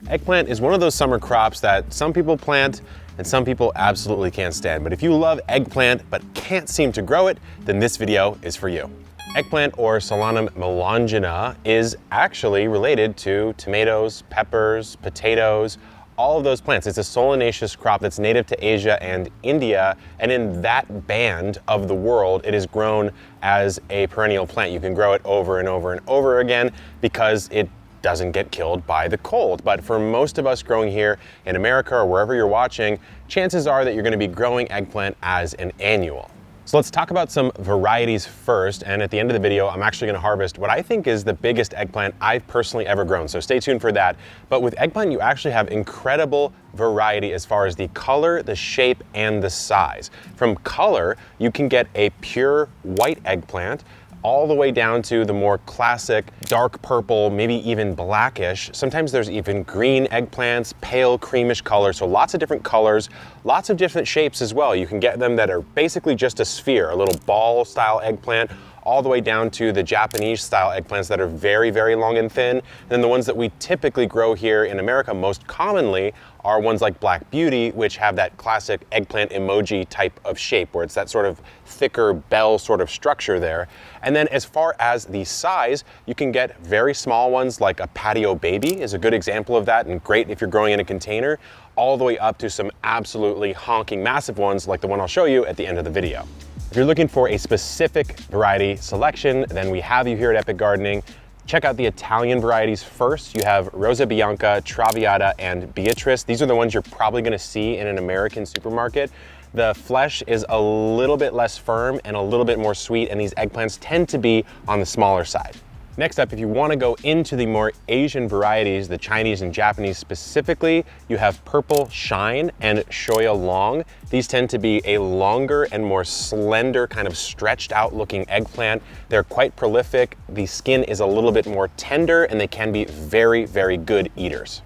Eggplant is one of those summer crops that some people plant and some people absolutely can't stand. But if you love eggplant but can't seem to grow it, then this video is for you. Eggplant, or Solanum melongena, is actually related to tomatoes, peppers, potatoes, all of those plants. It's a solanaceous crop that's native to Asia and India, and in that band of the world, it is grown as a perennial plant. You can grow it over and over and over again because it doesn't get killed by the cold. But for most of us growing here in America or wherever you're watching, chances are that you're going to be growing eggplant as an annual. So let's talk about some varieties first, and at the end of the video, I'm actually going to harvest what I think is the biggest eggplant I've personally ever grown, so stay tuned for that. But with eggplant, you actually have incredible variety as far as the color, the shape, and the size. From color, you can get a pure white eggplant, all the way down to the more classic dark purple, maybe even blackish. Sometimes there's even green eggplants, pale creamish color, so lots of different colors, lots of different shapes as well. You can get them that are basically just a sphere, a little ball style eggplant, all the way down to the Japanese style eggplants that are very, very long and thin. And then the ones that we typically grow here in America most commonly are ones like Black Beauty, which have that classic eggplant emoji type of shape, where it's that sort of thicker bell sort of structure there. And then as far as the size, you can get very small ones like a patio baby is a good example of that, and great if you're growing in a container, all the way up to some absolutely honking massive ones like the one I'll show you at the end of the video. If you're looking for a specific variety selection, then we have you here at Epic Gardening. Check out the Italian varieties first. You have Rosa Bianca, Traviata, and Beatrice. These are the ones you're probably gonna see in an American supermarket. The flesh is a little bit less firm and a little bit more sweet, and these eggplants tend to be on the smaller side. Next up, if you want to go into the more Asian varieties, the Chinese and Japanese specifically, you have Purple Shine and Shoya Long. These tend to be a longer and more slender, kind of stretched out looking eggplant. They're quite prolific. The skin is a little bit more tender, and they can be very, very good eaters.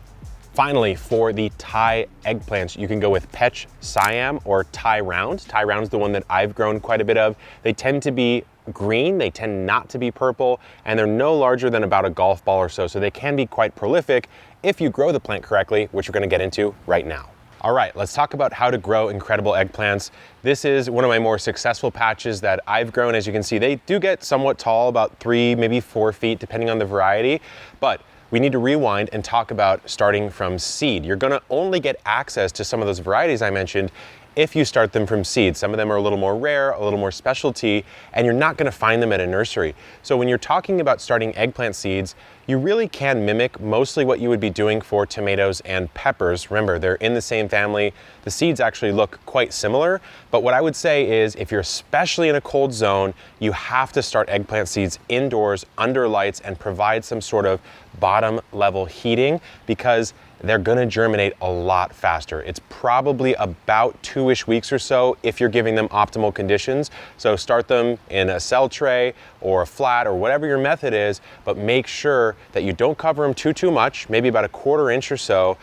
Finally, for the Thai eggplants, you can go with Pech Siam or Thai Round. Thai Round's the one that I've grown quite a bit of. They tend to be green, they tend not to be purple, and they're no larger than about a golf ball or so, so they can be quite prolific if you grow the plant correctly, which we're gonna get into right now. All right, let's talk about how to grow incredible eggplants. This is one of my more successful patches that I've grown. As you can see, they do get somewhat tall, about 3, maybe 4 feet, depending on the variety, but we need to rewind and talk about starting from seed. You're gonna only get access to some of those varieties I mentioned if you start them from seed. Some of them are a little more rare, a little more specialty, and you're not gonna find them at a nursery. So when you're talking about starting eggplant seeds, you really can mimic mostly what you would be doing for tomatoes and peppers. Remember, they're in the same family. The seeds actually look quite similar, but what I would say is if you're especially in a cold zone, you have to start eggplant seeds indoors under lights and provide some sort of bottom level heating, because they're gonna germinate a lot faster. It's probably about 2-ish weeks or so if you're giving them optimal conditions. So start them in a cell tray or a flat or whatever your method is, but make sure that you don't cover them too much, maybe about a 1/4 inch or so.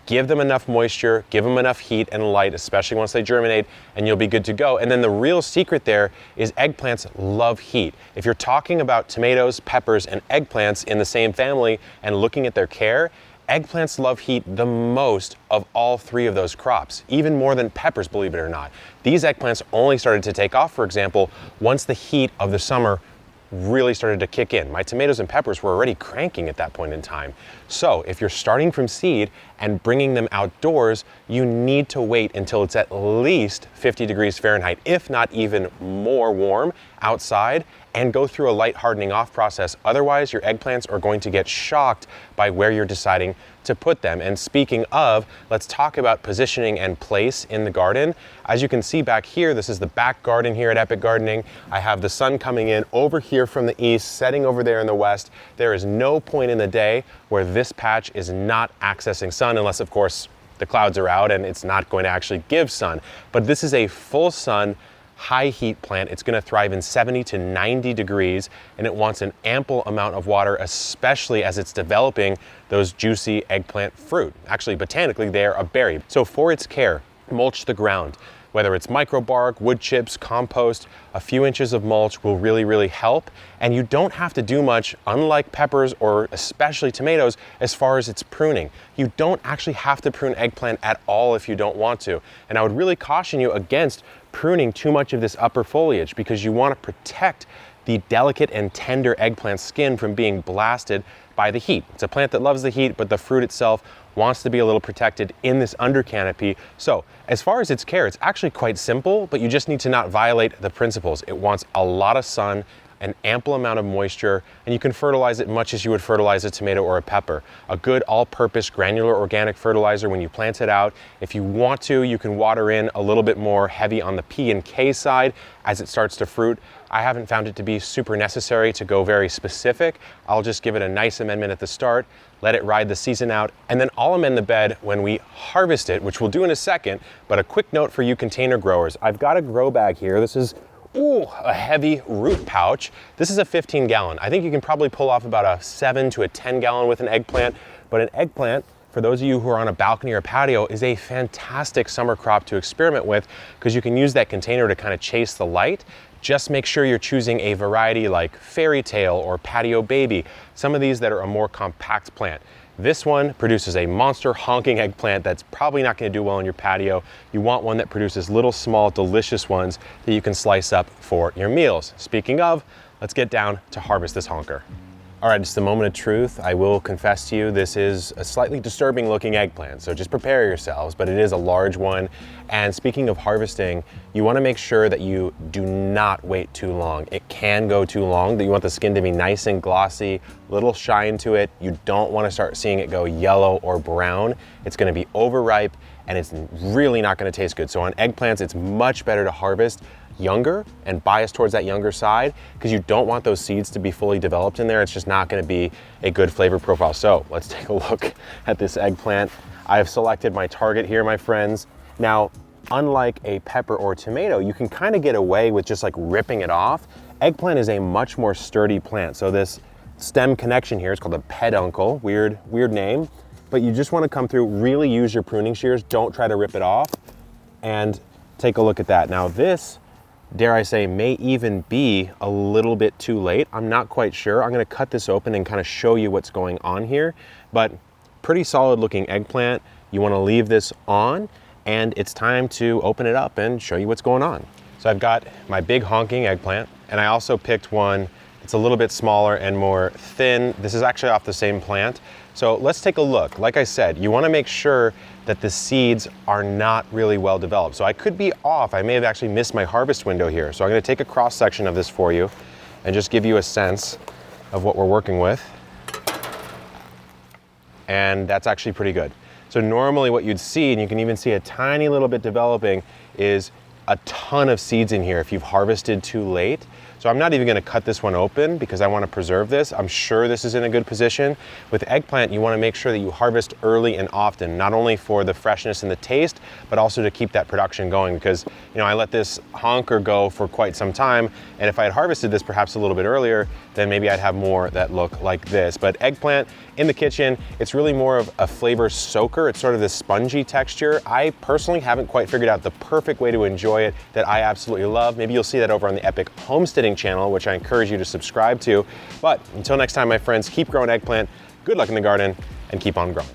Give them enough moisture, give them enough heat and light, especially once they germinate, and you'll be good to go. And then the real secret there is eggplants love heat. If you're talking about tomatoes, peppers, and eggplants in the same family and looking at their care, eggplants love heat the most of all 3 of those crops, even more than peppers, believe it or not. These eggplants only started to take off, for example, once the heat of the summer really started to kick in. My tomatoes and peppers were already cranking at that point in time. So if you're starting from seed and bringing them outdoors, you need to wait until it's at least 50 degrees Fahrenheit, if not even more warm outside, and go through a light hardening off process. Otherwise, your eggplants are going to get shocked by where you're deciding to put them. And speaking of, let's talk about positioning and place in the garden. As you can see back here, this is the back garden here at Epic Gardening. I have the sun coming in over here from the east, setting over there in the west. There is no point in the day where this patch is not accessing sun, unless of course the clouds are out and it's not going to actually give sun. But this is a full sun, high heat plant. It's going to thrive in 70 to 90 degrees, and it wants an ample amount of water, especially as it's developing those juicy eggplant fruit. Actually, botanically, they are a berry. So for its care, mulch the ground, Whether it's microbark, wood chips, compost, a few inches of mulch will really help. And you don't have to do much, unlike peppers or especially tomatoes, as far as its pruning. You don't actually have to prune eggplant at all if you don't want to. And I would really caution you against pruning too much of this upper foliage, because you want to protect the delicate and tender eggplant skin from being blasted by the heat. It's a plant that loves the heat, but the fruit itself wants to be a little protected in this under canopy. So as far as its care, it's actually quite simple, but you just need to not violate the principles. It wants a lot of sun, an ample amount of moisture, and you can fertilize it much as you would fertilize a tomato or a pepper. A good all-purpose granular organic fertilizer when you plant it out. If you want to, you can water in a little bit more heavy on the P and K side as it starts to fruit. I haven't found it to be super necessary to go very specific. I'll just give it a nice amendment at the start, let it ride the season out, and then I'll amend the bed when we harvest it, which we'll do in a second. But a quick note for you container growers. I've got a grow bag here. This is a heavy root pouch. This is a 15 gallon. I think you can probably pull off about a 7 to a 10 gallon with an eggplant, but an eggplant, for those of you who are on a balcony or patio, is a fantastic summer crop to experiment with, because you can use that container to kind of chase the light. Just make sure you're choosing a variety like Fairy Tale or Patio Baby, some of these that are a more compact plant. This one produces a monster honking eggplant that's probably not going to do well in your patio. You want one that produces little, small, delicious ones that you can slice up for your meals. Speaking of, let's get down to harvest this honker. All right, just a moment of truth. I will confess to you, this is a slightly disturbing looking eggplant, so just prepare yourselves, but it is a large one. And speaking of harvesting, you wanna make sure that you do not wait too long. It can go too long, that you want the skin to be nice and glossy, little shine to it. You don't wanna start seeing it go yellow or brown. It's gonna be overripe and it's really not gonna taste good. So on eggplants, it's much better to harvest younger and bias towards that younger side, because you don't want those seeds to be fully developed in there. It's just not going to be a good flavor profile. So let's take a look at this eggplant. I've selected my target here, my friends. Now, unlike a pepper or tomato, you can kind of get away with just like ripping it off. Eggplant is a much more sturdy plant. So this stem connection here is called a peduncle, weird name, but you just want to come through, really use your pruning shears. Don't try to rip it off, and take a look at that. Now this, dare I say, may even be a little bit too late. I'm not quite sure. I'm gonna cut this open and kind of show you what's going on here, but pretty solid looking eggplant. You wanna leave this on, and it's time to open it up and show you what's going on. So I've got my big honking eggplant, and I also picked one that's a little bit smaller and more thin. This is actually off the same plant. So let's take a look. Like I said, you wanna make sure that the seeds are not really well developed. So I could be off. I may have actually missed my harvest window here. So I'm gonna take a cross section of this for you and just give you a sense of what we're working with. And that's actually pretty good. So normally what you'd see, and you can even see a tiny little bit developing, is a ton of seeds in here if you've harvested too late. So I'm not even gonna cut this one open because I wanna preserve this. I'm sure this is in a good position. With eggplant, you wanna make sure that you harvest early and often, not only for the freshness and the taste, but also to keep that production going, because I let this honker go for quite some time, and if I had harvested this perhaps a little bit earlier, then maybe I'd have more that look like this. But eggplant in the kitchen, it's really more of a flavor soaker. It's sort of this spongy texture. I personally haven't quite figured out the perfect way to enjoy it that I absolutely love. Maybe you'll see that over on the Epic Homesteading channel, which I encourage you to subscribe to. But until next time, my friends, keep growing eggplant, good luck in the garden, and keep on growing.